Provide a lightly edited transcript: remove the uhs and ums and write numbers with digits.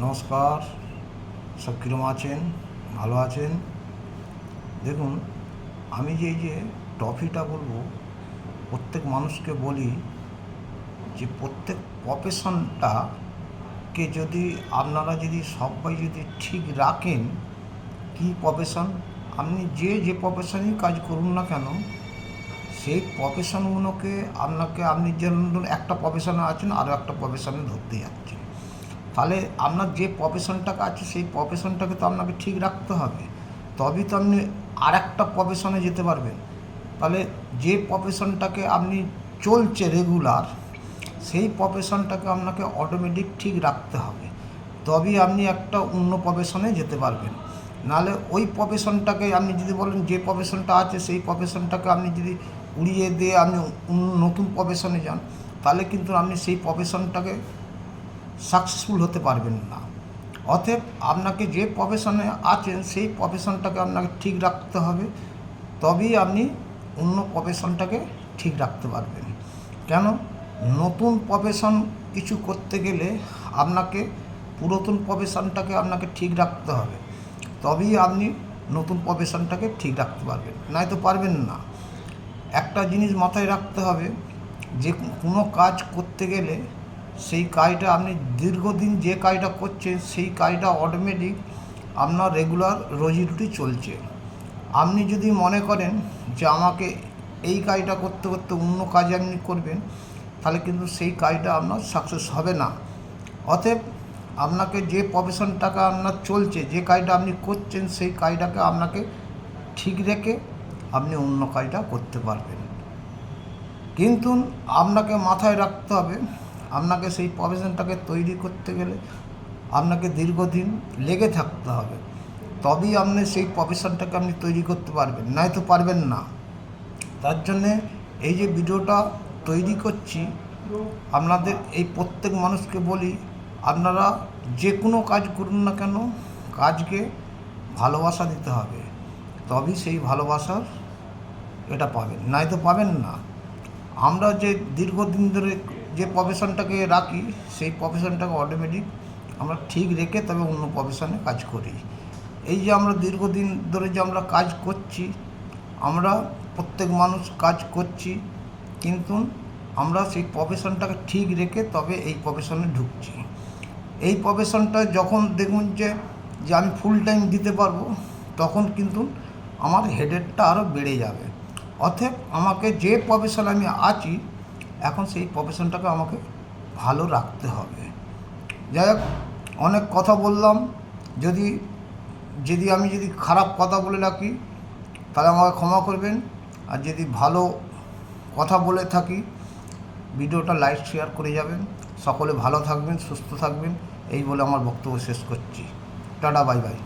নমস্কার, সব কীরকম আছেন? ভালো আছেন? দেখুন, আমি যে টপিকটা বলবো, প্রত্যেক মানুষকে বলি যে প্রত্যেক প্রফেশনটাকে যদি আপনারা যদি সবাই যদি ঠিক রাখেন, কী প্রফেশন, আপনি যে প্রফেশনেই কাজ করুন না কেন, সেই প্রফেশনগুলোকে আপনি যেমন একটা প্রফেশনে আছেন, আরও একটা প্রফেশনে ধরতে যাচ্ছেন, তাহলে আপনার যে প্রফেশনটাকে আছে সেই প্রফেশনটাকে তো আপনাকে ঠিক রাখতে হবে, তবেই তো আপনি আর একটা প্রফেশনে যেতে পারবেন। তাহলে যে প্রফেশনটাকে আপনি চলছে রেগুলার, সেই প্রফেশনটাকে আপনাকে অটোমেটিক ঠিক রাখতে হবে, তবেই আপনি একটা অন্য প্রফেশনে যেতে পারবেন। নাহলে ওই প্রফেশনটাকে আপনি যদি বলেন যে প্রফেশনটা আছে সেই প্রফেশনটাকে আপনি যদি উড়িয়ে দিয়ে আপনি নতুন প্রফেশনে যান, তাহলে কিন্তু আপনি সেই প্রফেশনটাকে সাকসেসফুল হতে পারবেন না। অতএব আপনাকে যে প্রফেশনে আছেন সেই প্রফেশনটাকে আপনাকে ঠিক রাখতে হবে, তবেই আপনি অন্য প্রফেশনটাকে ঠিক রাখতে পারবেন। কেন? নতুন প্রফেশন কিছু করতে গেলে আপনাকে পুরাতন প্রফেশনটাকে আপনাকে ঠিক রাখতে হবে, তবেই আপনি নতুন প্রফেশনটাকে ঠিক রাখতে পারবেন, নয়তো পারবেন না। একটা জিনিস মাথায় রাখতে হবে, যে কোনো কাজ করতে গেলে সেই কাজটা আপনি দীর্ঘদিন যে কাজটা করছেন সেই কাজটা অটোমেটিক আপনার রেগুলার রোজি রুটি চলছে। আপনি যদি মনে করেন যে আমাকে এই কাজটা করতে করতে অন্য কাজ আপনি করবেন, তাহলে কিন্তু সেই কাজটা আপনার সাকসেস হবে না। অতএব আপনাকে যে প্রফেশনটাকে আপনার চলছে, যে কাজটা আপনি করছেন, সেই কাজটাকে আপনাকে ঠিক রেখে আপনি অন্য কাজটা করতে পারবেন। কিন্তু আপনাকে মাথায় রাখতে হবে, আপনাকে সেই প্রফেশনটাকে তৈরি করতে গেলে আপনাকে দীর্ঘদিন লেগে থাকতে হবে, তবেই আপনি সেই প্রফেশনটাকে আপনি তৈরি করতে পারবেন, নয়তো পারবেন না। তার জন্যে এই যে ভিডিওটা তৈরি করছি, আপনাদের এই প্রত্যেক মানুষকে বলি, আপনারা যে কোনো কাজ করুন না কেন, কাজকে ভালোবাসা দিতে হবে, তবেই সেই ভালোবাসার এটা পাবেন, নয়তো পাবেন না। আমরা যে দীর্ঘদিন ধরে যে প্রফেশনটাকে রাখি, সেই প্রফেশনটাকে অটোমেটিক আমরা ঠিক রেখে তবে অন্য প্রফেশনে কাজ করি। এই যে আমরা দীর্ঘদিন ধরে যে আমরা কাজ করছি, আমরা প্রত্যেক মানুষ কাজ করছি, কিন্তু আমরা সেই প্রফেশনটাকে ঠিক রেখে তবে এই প্রফেশনে ঢুকছি। এই প্রফেশনটা যখন দেখুন যে আমি ফুল টাইম দিতে পারবো, তখন কিন্তু আমার হেডেকটা আরও বেড়ে যাবে। অতএব আমাকে যে প্রফেশনে আমি আছি এখন, সেই প্রফেশনটাকে আমাকে ভালো রাখতে হবে। যাই হোক, অনেক কথা বললাম, যদি আমি খারাপ কথা বলে রাখি তাহলে আমাকে ক্ষমা করবেন, আর যদি ভালো কথা বলে থাকি ভিডিওটা লাইক শেয়ার করে যাবেন। সকলে ভালো থাকবেন, সুস্থ থাকবেন, এই বলে আমার বক্তব্য শেষ করছি। Tata, bye bye.